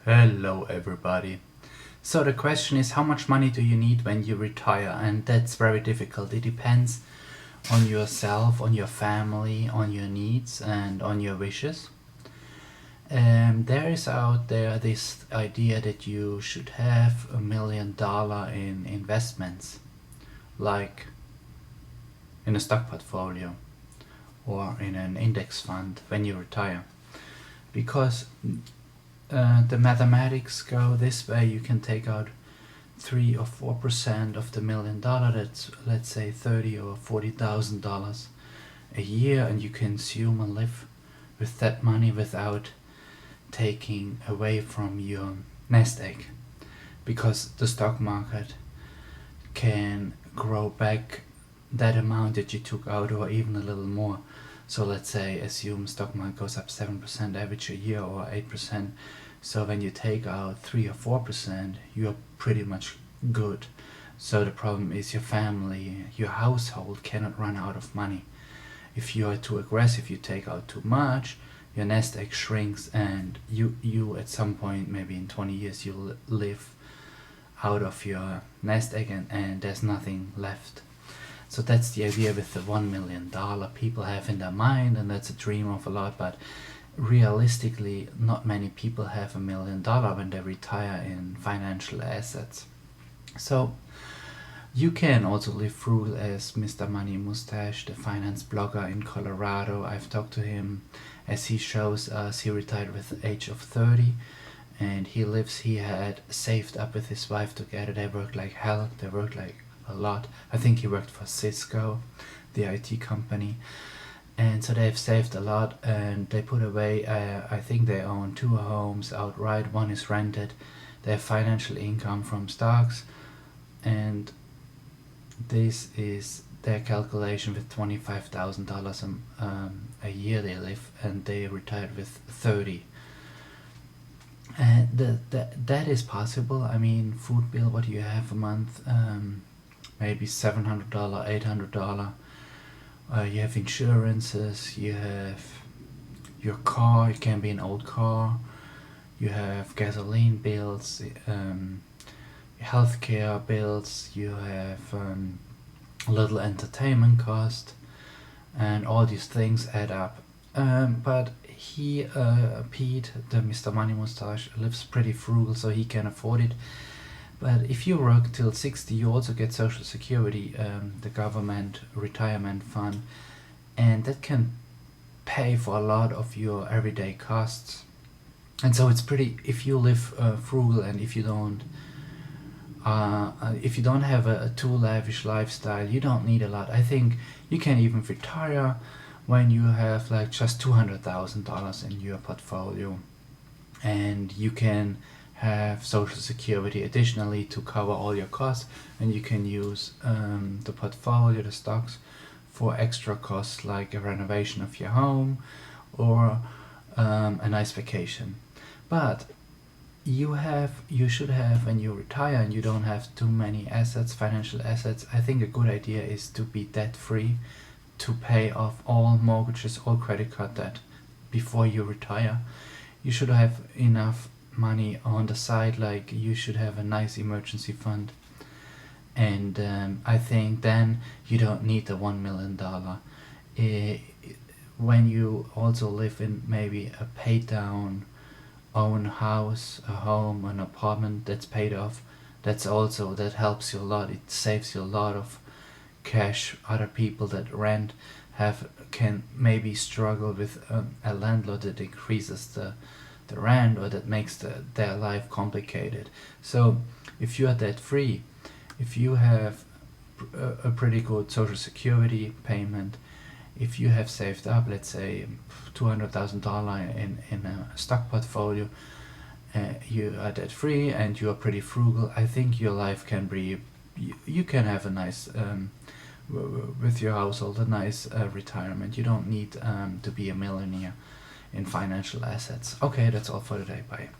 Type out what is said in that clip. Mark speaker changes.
Speaker 1: Hello everybody. So the question is, how much money do you need when you retire? And that's very difficult. It depends on yourself, on your family, on your needs and on your wishes. There is out there this idea that you should have $1 million in investments, like in a stock portfolio or in an index fund when you retire. Because the mathematics go this way: you can take out 3 or 4% of the $1 million. That's, let's say, $30 or $40,000 a year, and you can assume and live with that money without taking away from your nest egg, because the stock market can grow back that amount that you took out, or even a little more. So let's say, assume stock market goes up 7% average a year, or 8%. So when you take out 3 or 4%, you're pretty much good. So the problem is your family, your household cannot run out of money. If you are too aggressive, you take out too much, your nest egg shrinks, and you at some point, maybe in 20 years, you'll live out of your nest egg, and there's nothing left. So that's the idea with the $1 million people have in their mind, and that's a dream of a lot, but realistically not many people have $1 million when they retire in financial assets. So you can also live frugal, as Mr. Money Mustache, the finance blogger in Colorado. I've talked to him. As he shows us, he retired with the age of 30, and he had saved up with his wife together. They worked like hell. They worked like a lot. I think he worked for Cisco, the IT company. And so they've saved a lot, and they put away, I think they own 2 homes outright. One is rented. They have financial income from stocks, and this is their calculation with $25,000 a year they live, and they retired with 30. And that is possible. I mean, food bill, what do you have a month? Maybe $700, $800. You have insurances, you have your car, it can be an old car, you have gasoline bills, healthcare bills, you have a little entertainment cost, and all these things add up. But Pete, the Mr. Money Mustache, lives pretty frugal, so he can afford it. But if you work till 60, you also get Social Security, the government retirement fund, and that can pay for a lot of your everyday costs. And so it's pretty, if you live frugal, and if you don't have a too lavish lifestyle, you don't need a lot. I think you can even retire when you have like just $200,000 in your portfolio, and you can have Social Security additionally to cover all your costs, and you can use the portfolio, the stocks, for extra costs like a renovation of your home, or a nice vacation. But you should have, when you retire and you don't have too many assets, financial assets, I think a good idea is to be debt free, to pay off all mortgages, all credit card debt before you retire. You should have enough money on the side, like you should have a nice emergency fund, and I think then you don't need the $1 million. When you also live in maybe a paid down own house, a home, an apartment that's paid off, that helps you a lot. It saves you a lot of cash. Other people that rent can maybe struggle with a landlord that increases the rent, or that makes their life complicated. So if you are debt free, if you have a pretty good Social Security payment, if you have saved up, let's say, $200,000 in a stock portfolio, you are debt free and you are pretty frugal, I think your life can be, you can have a nice with your household, a nice retirement. You don't need to be a millionaire in financial assets. Okay, that's all for today. Bye.